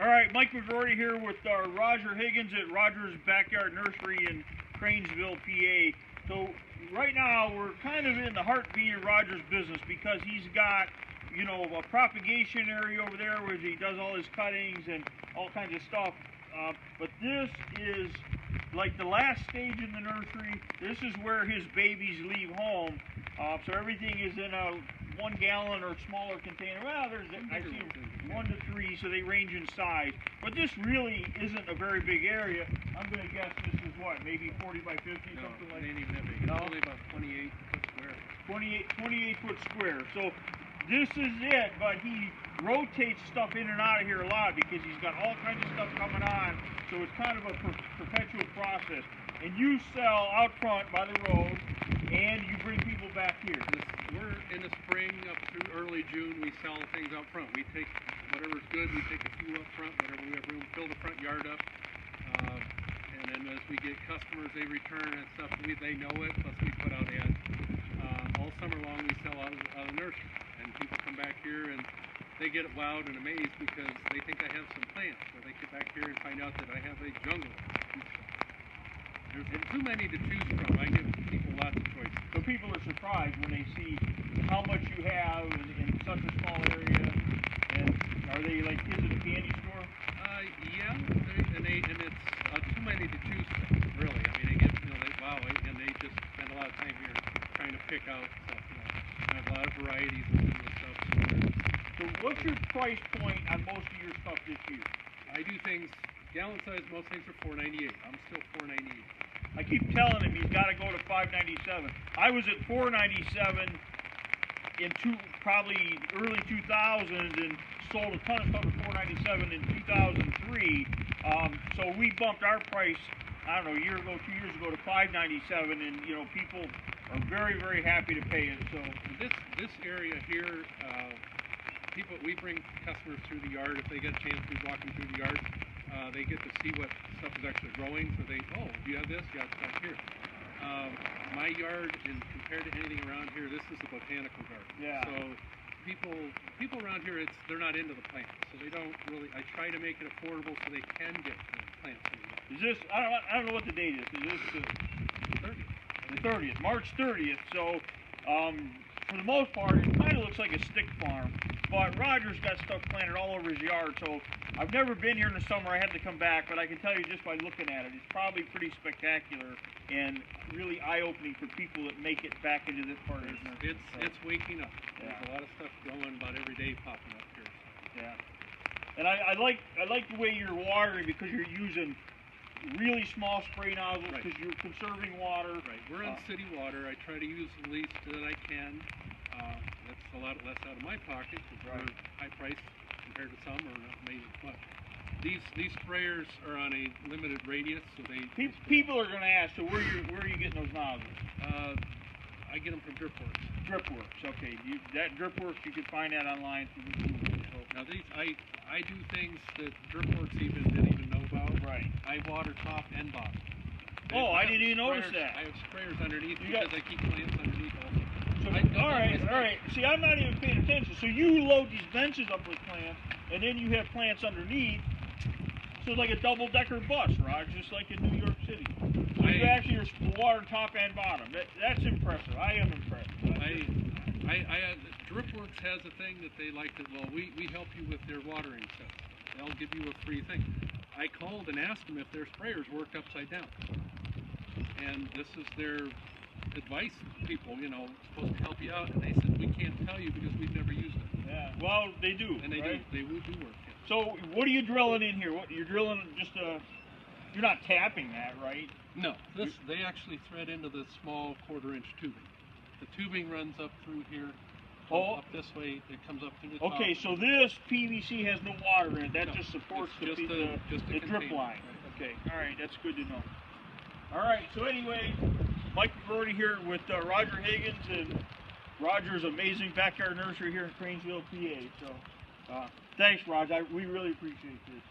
All right, Mike McGrory here with Roger Higgins at Roger's Backyard Nursery in Cranesville, PA. So right now we're kind of in the heartbeat of Roger's business because he's got, you know, a propagation area over there where he does all his cuttings and all kinds of stuff. But this is like the last stage in the nursery. This is where his babies leave home. So everything is in a 1 gallon or smaller container. Well, I see them 1 to 3, so they range in size. But this really isn't a very big area. I'm going to guess this is what, maybe 40 by 50, something like that? It ain't even that big. It's only about 28 foot square. 28 foot square. So this is it, but he rotates stuff in and out of here a lot because he's got all kinds of stuff coming on. So it's kind of a perpetual process. And you sell out front by the road, and you bring people back here. We're in the spring up through early June. We sell things out front. We take whatever's good. We take a few up front, whatever we have room, fill the front yard up. And then as we get customers, they return and stuff. They know it. Plus we put out ads. All summer long we sell out of the nursery, and people come back here and they get wowed and amazed because they think I have some plants. So they get back here and find out that I have a jungle. There's too many to choose from. I give people lots of choices. So people are surprised when they see how much you have in such a small area. And are they like kids at a candy store? Yeah, and it's too many to choose from, really. I mean, they get, wow, and they just spend a lot of time here trying to pick out stuff. I have a lot of varieties and similar stuff. So what's your price point on most of your stuff this year? I do things, gallon size, most things are $4.98. I'm still $4.98. I keep telling him he's got to go to $5.97. I was at $4.97 in probably early 2000s and sold a ton of stuff at $4.97 in 2003. So we bumped our price, I don't know, a year ago, 2 years ago to $5.97, and you know people are very, very happy to pay it. So this area here, we bring customers through the yard. If they get a chance to walk them through the yard, they get to see what stuff is actually growing. So do you have this? Yeah, it's back here. My yard, compared to anything around here, this is a botanical garden. Yeah. So people around here, they're not into the plants, so they don't really. I try to make it affordable so they can get plants. Is this? I don't know what the date is. Is this the 30th? The 30th, March 30th. So for the most part, it kind of looks like a stick farm. But Roger's got stuff planted all over his yard, so I've never been here in the summer. I had to come back, but I can tell you just by looking at it, it's probably pretty spectacular and really eye-opening for people that make it back into this part of his nursery. It's waking up. Yeah. There's a lot of stuff going about every day popping up here. Yeah, and I like the way you're watering because you're using really small spray nozzles because you're conserving water. Right. We're on city water. I try to use the least that I can. That's a lot less out of my pocket because we're high price compared to some, or not maybe much. These sprayers are on a limited radius, so people are going to ask. So where are you getting those nozzles? I get them from Dripworks. Dripworks, okay. That Dripworks, you can find that online through Google. So. Now I do things that Dripworks didn't even know about. Right. I water top and bottom. I didn't even notice that. I have sprayers underneath because I keep plants underneath also. So all right. See, I'm not even paying attention. So you load these benches up with plants, and then you have plants underneath. So it's like a double-decker bus, Rod, just like in New York City. So you actually are water top and bottom. That's impressive. I am impressed. Dripworks has a thing that they like that. Well, we help you with their watering stuff. They'll give you a free thing. I called and asked them if their sprayers worked upside down, and this is their advice. People, supposed to help you out, and they said we can't tell you because we've never used it. Yeah. Well, they do. And they do. They will do work. Yeah. So what are you drilling in here? You're drilling just you're not tapping that, right? No. They actually thread into the small 1/4-inch tubing. The tubing runs up through here. Up this way, it comes up to the top. Okay, so this PVC has no water in it. That just supports the drip line. Right. Okay, all right, that's good to know. All right, so anyway, Mike McGrory here with Roger Higgins and Roger's amazing backyard nursery here in Cranesville, PA. So, thanks, Roger. We really appreciate this.